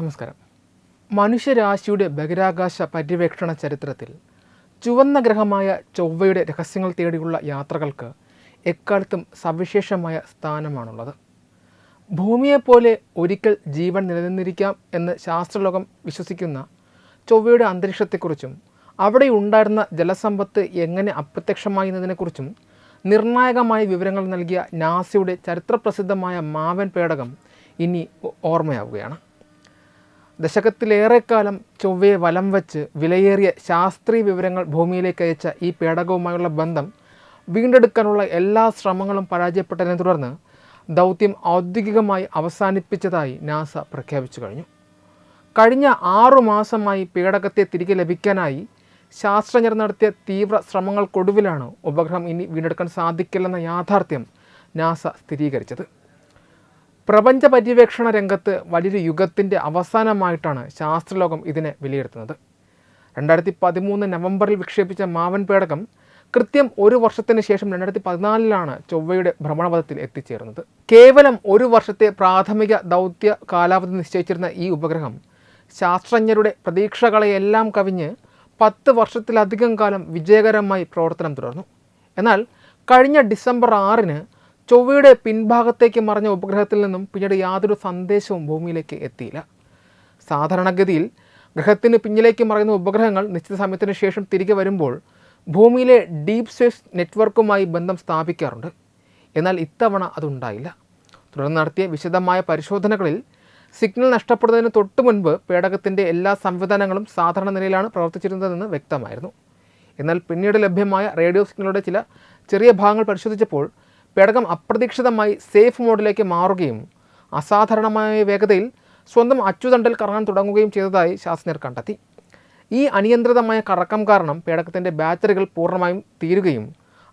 നമസ്കാരം. മനുഷ്യരാശിയുടെ ബഹിരാകാശ പര്യവേക്ഷണ ചരിത്രത്തിൽ ചുവന്ന ഗ്രഹമായ ചൊവ്വയുടെ രഹസ്യങ്ങൾ തേടിയുള്ള യാത്രകൾക്ക് എക്കാലത്തും സവിശേഷമായ സ്ഥാനമാണുള്ളത്. ഭൂമിയെപ്പോലെ ഒരിക്കൽ ജീവൻ നിലനിന്നിരിക്കാം എന്ന് ശാസ്ത്രലോകം വിശ്വസിക്കുന്ന ചൊവ്വയുടെ അന്തരീക്ഷത്തെക്കുറിച്ചും അവിടെ ഉണ്ടായിരുന്ന ജലസമ്പത്ത് എങ്ങനെ അപ്രത്യക്ഷമായി എന്നതിനെക്കുറിച്ചും നിർണായകമായ വിവരങ്ങൾ നൽകിയ നാസയുടെ ചരിത്രപ്രസിദ്ധമായ മാവൻ പേടകം ഇനി ഓർമ്മയാവുകയാണ്. ദശകത്തിലേറെക്കാലം ചൊവ്വയെ വലം വച്ച് വിലയേറിയ ശാസ്ത്രീയ വിവരങ്ങൾ ഭൂമിയിലേക്ക് അയച്ച ഈ പേടകവുമായുള്ള ബന്ധം വീണ്ടെടുക്കാനുള്ള എല്ലാ ശ്രമങ്ങളും പരാജയപ്പെട്ടതിനെ തുടർന്ന് ദൗത്യം ഔദ്യോഗികമായി അവസാനിപ്പിച്ചതായി നാസ പ്രഖ്യാപിച്ചു കഴിഞ്ഞു. കഴിഞ്ഞ 6 മാസമായി പേടകത്തെ തിരികെ ലഭിക്കാനായി ശാസ്ത്രജ്ഞർ നടത്തിയ തീവ്ര ശ്രമങ്ങൾക്കൊടുവിലാണ് ഉപഗ്രഹം ഇനി വീണ്ടെടുക്കാൻ സാധിക്കില്ലെന്ന യാഥാർത്ഥ്യം നാസ സ്ഥിരീകരിച്ചത്. പ്രപഞ്ച പര്യവേക്ഷണ രംഗത്ത് വലിയൊരു യുഗത്തിൻ്റെ അവസാനമായിട്ടാണ് ശാസ്ത്രലോകം ഇതിനെ വിലയിരുത്തുന്നത്. 2013 നവംബറിൽ വിക്ഷേപിച്ച മാവൻ പേടകം കൃത്യം 1 വർഷത്തിന് ശേഷം 2014 ചൊവ്വയുടെ ഭ്രമണപഥത്തിൽ എത്തിച്ചേർന്നത്. കേവലം 1 വർഷത്തെ പ്രാഥമിക ദൗത്യ കാലാവധി നിശ്ചയിച്ചിരുന്ന ഈ ഉപഗ്രഹം ശാസ്ത്രജ്ഞരുടെ പ്രതീക്ഷകളെയെല്ലാം കവിഞ്ഞ് 10 വർഷത്തിലധികം കാലം വിജയകരമായി പ്രവർത്തനം തുടർന്നു. എന്നാൽ കഴിഞ്ഞ ഡിസംബർ 6 ചൊവ്വയുടെ പിൻഭാഗത്തേക്ക് മറഞ്ഞ ഉപഗ്രഹത്തിൽ നിന്നും പിന്നീട് യാതൊരു സന്ദേശവും ഭൂമിയിലേക്ക് എത്തിയില്ല. സാധാരണഗതിയിൽ ഗ്രഹത്തിന് പിന്നിലേക്ക് മറയുന്ന ഉപഗ്രഹങ്ങൾ നിശ്ചിത സമയത്തിന് ശേഷം തിരികെ വരുമ്പോൾ ഭൂമിയിലെ ഡീപ് സ്പേസ് നെറ്റ്വർക്കുമായി ബന്ധം സ്ഥാപിക്കാറുണ്ട്. എന്നാൽ ഇത്തവണ അതുണ്ടായില്ല. തുടർന്ന് നടത്തിയ വിശദമായ പരിശോധനകളിൽ സിഗ്നൽ നഷ്ടപ്പെടുന്നതിന് തൊട്ടു മുൻപ് പേടകത്തിൻ്റെ എല്ലാ സംവിധാനങ്ങളും സാധാരണ നിലയിലാണ് പ്രവർത്തിച്ചിരുന്നതെന്ന് വ്യക്തമായിരുന്നു. എന്നാൽ പിന്നീട് ലഭ്യമായ റേഡിയോ സിഗ്നലുകളുടെ ചില ചെറിയ ഭാഗങ്ങൾ പരിശോധിച്ചപ്പോൾ പേടകം അപ്രതീക്ഷിതമായി സേഫ് മോഡിലേക്ക് മാറുകയും അസാധാരണമായ വേഗതയിൽ സ്വന്തം അച്ചുതണ്ടിൽ കറങ്ങാൻ തുടങ്ങുകയും ചെയ്തതായി ശാസ്ത്രജ്ഞർ കണ്ടെത്തി. ഈ അനിയന്ത്രിതമായ കറക്കം കാരണം പേടകത്തിൻ്റെ ബാറ്ററികൾ പൂർണ്ണമായും തീരുകയും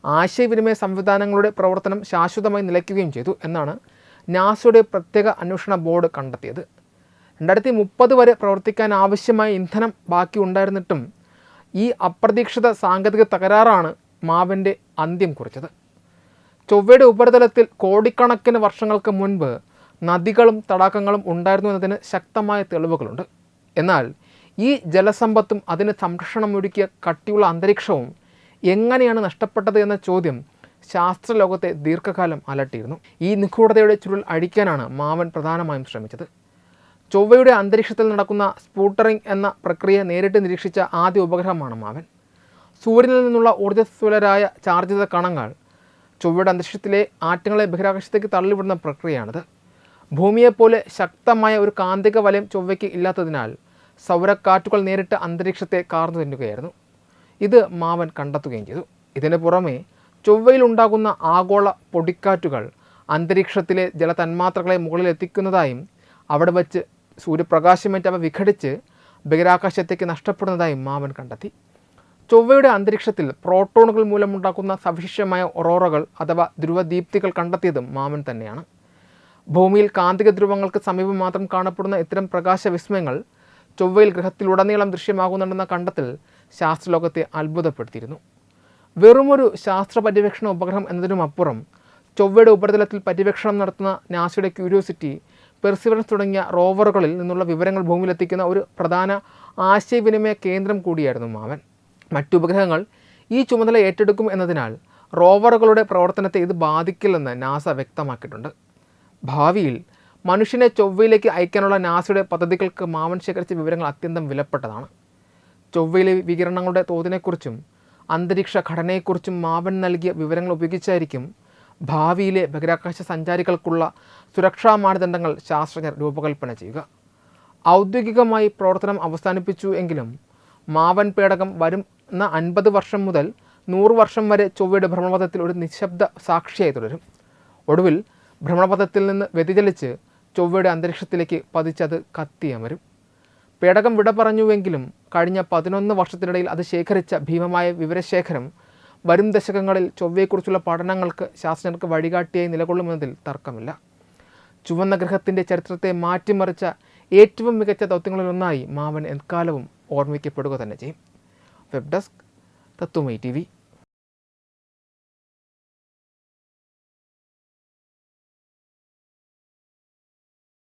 ആശയവിനിമയ സംവിധാനങ്ങളുടെ പ്രവർത്തനം ശാശ്വതമായി നിലയ്ക്കുകയും ചെയ്തു എന്നാണ് നാസയുടെ പ്രത്യേക അന്വേഷണ ബോർഡ് കണ്ടെത്തിയത്. 2030 വരെ പ്രവർത്തിക്കാൻ ആവശ്യമായ ഇന്ധനം ബാക്കി ഉണ്ടായിരുന്നിട്ടും ഈ അപ്രതീക്ഷിത സാങ്കേതിക തകരാറാണ് മാവൻ്റെ അന്ത്യം കുറിച്ചത്. ചൊവ്വയുടെ ഉപരിതലത്തിൽ കോടിക്കണക്കിന് വർഷങ്ങൾക്ക് മുൻപ് നദികളും തടാകങ്ങളും ഉണ്ടായിരുന്നു എന്നതിന് ശക്തമായ തെളിവുകളുണ്ട്. എന്നാൽ ഈ ജലസമ്പത്തും അതിന് സംരക്ഷണമൊരുക്കിയ കട്ടിയുള്ള അന്തരീക്ഷവും എങ്ങനെയാണ് നഷ്ടപ്പെട്ടത് എന്ന ചോദ്യം ശാസ്ത്രലോകത്തെ ദീർഘകാലം അലട്ടിയിരുന്നു. ഈ നിഗൂഢതയുടെ ചുരുൾ അഴിക്കാനാണ് മാവൻ പ്രധാനമായും ശ്രമിച്ചത്. ചൊവ്വയുടെ അന്തരീക്ഷത്തിൽ നടക്കുന്ന സ്പൂട്ടറിംഗ് എന്ന പ്രക്രിയ നേരിട്ട് നിരീക്ഷിച്ച ആദ്യ ഉപഗ്രഹമാണ് മാവൻ. സൂര്യനിൽ നിന്നുള്ള ഊർജ്ജസ്വലരായ ചാർജിത കണങ്ങൾ ചൊവ്വയുടെ അന്തരീക്ഷത്തിലെ ആറ്റങ്ങളെ ബഹിരാകാശത്തേക്ക് തള്ളിവിടുന്ന പ്രക്രിയയാണിത്. ഭൂമിയെപ്പോലെ ശക്തമായ ഒരു കാന്തിക വലയം ചൊവ്വയ്ക്ക് ഇല്ലാത്തതിനാൽ സൗരക്കാറ്റുകൾ നേരിട്ട് അന്തരീക്ഷത്തെ കാർന്നു തിന്നുകയായിരുന്നു. ഇത് മാവൻ കണ്ടെത്തുകയും ചെയ്തു. ഇതിന് പുറമെ ചൊവ്വയിലുണ്ടാകുന്ന ആഗോള പൊടിക്കാറ്റുകൾ അന്തരീക്ഷത്തിലെ ജലതന്മാത്രകളെ മുകളിൽ എത്തിക്കുന്നതായും അവിടെ വച്ച് സൂര്യപ്രകാശമേറ്റ് അവ വിഘടിച്ച് ബഹിരാകാശത്തേക്ക് നഷ്ടപ്പെടുന്നതായും മാവൻ കണ്ടെത്തി. ചൊവ്വയുടെ അന്തരീക്ഷത്തിൽ പ്രോട്ടോണുകൾ മൂലമുണ്ടാക്കുന്ന സവിശേഷമായ ഒറോറകൾ അഥവാ ധ്രുവദീപ്തികൾ കണ്ടെത്തിയതും മാവൻ തന്നെയാണ്. ഭൂമിയിൽ കാന്തിക ധ്രുവങ്ങൾക്ക് സമീപം മാത്രം കാണപ്പെടുന്ന ഇത്തരം പ്രകാശവിസ്മയങ്ങൾ ചൊവ്വയിൽ ഗ്രഹത്തിലുടനീളം ദൃശ്യമാകുന്നുണ്ടെന്ന കണ്ടെത്തൽ ശാസ്ത്രലോകത്തെ അത്ഭുതപ്പെടുത്തിയിരുന്നു. വെറുമൊരു ശാസ്ത്ര പര്യവേക്ഷണ ഉപഗ്രഹം എന്നതിനുമപ്പുറം ചൊവ്വയുടെ ഉപരിതലത്തിൽ പര്യവേക്ഷണം നടത്തുന്ന നാസയുടെ ക്യൂരിയോസിറ്റി, പെർസിവറൻസ് തുടങ്ങിയ റോവറുകളിൽ നിന്നുള്ള വിവരങ്ങൾ ഭൂമിയിലെത്തിക്കുന്ന ഒരു പ്രധാന ആശയവിനിമയ കേന്ദ്രം കൂടിയായിരുന്നു മാവൻ. മറ്റു ഉപഗ്രഹങ്ങൾ ഈ ചുമതല ഏറ്റെടുക്കും എന്നതിനാൽ റോവറുകളുടെ പ്രവർത്തനത്തെ ഇത് ബാധിക്കില്ലെന്ന് നാസ വ്യക്തമാക്കിയിട്ടുണ്ട്. ഭാവിയിൽ മനുഷ്യനെ ചൊവ്വയിലേക്ക് അയക്കാനുള്ള നാസയുടെ പദ്ധതികൾക്ക് മാവൻ ശേഖരിച്ച വിവരങ്ങൾ അത്യന്തം വിലപ്പെട്ടതാണ്. ചൊവ്വയിലെ വികിരണങ്ങളുടെ തോതിനെക്കുറിച്ചും അന്തരീക്ഷ ഘടനയെക്കുറിച്ചും മാവൻ നൽകിയ വിവരങ്ങൾ ഉപയോഗിച്ചായിരിക്കും ഭാവിയിലെ ബഹിരാകാശ സഞ്ചാരികൾക്കുള്ള സുരക്ഷാ മാനദണ്ഡങ്ങൾ ശാസ്ത്രജ്ഞർ രൂപകൽപ്പന ചെയ്യുക. ഔദ്യോഗികമായി പ്രവർത്തനം അവസാനിപ്പിച്ചു എങ്കിലും മാവൻ പേടകം വരുന്ന 50 വർഷം മുതൽ 100 വർഷം വരെ ചൊവ്വയുടെ ഭ്രമണപഥത്തിൽ ഒരു നിശബ്ദ സാക്ഷിയായി തുടരും. ഒടുവിൽ ഭ്രമണപഥത്തിൽ നിന്ന് വ്യതിചലിച്ച് ചൊവ്വയുടെ അന്തരീക്ഷത്തിലേക്ക് പതിച്ചത് കത്തിയമരും. പേടകം വിട പറഞ്ഞുവെങ്കിലും കഴിഞ്ഞ 11 വർഷത്തിനിടയിൽ അത് ശേഖരിച്ച ഭീമമായ വിവരശേഖരം വരും ദശകങ്ങളിൽ ചൊവ്വയെക്കുറിച്ചുള്ള പഠനങ്ങൾക്ക് ശാസ്ത്രജ്ഞർക്ക് വഴികാട്ടിയായി നിലകൊള്ളുമെന്നതിൽ തർക്കമില്ല. ചുവന്ന ഗ്രഹത്തിൻ്റെ ചരിത്രത്തെ മാറ്റിമറിച്ച ഏറ്റവും മികച്ച ദൗത്യങ്ങളിലൊന്നായി മാവൻ എക്കാലവും ഓർമ്മിക്കപ്പെടുക തന്നെ ചെയ്യും. വെബ് ഡെസ്ക് തത്വമൈ TV.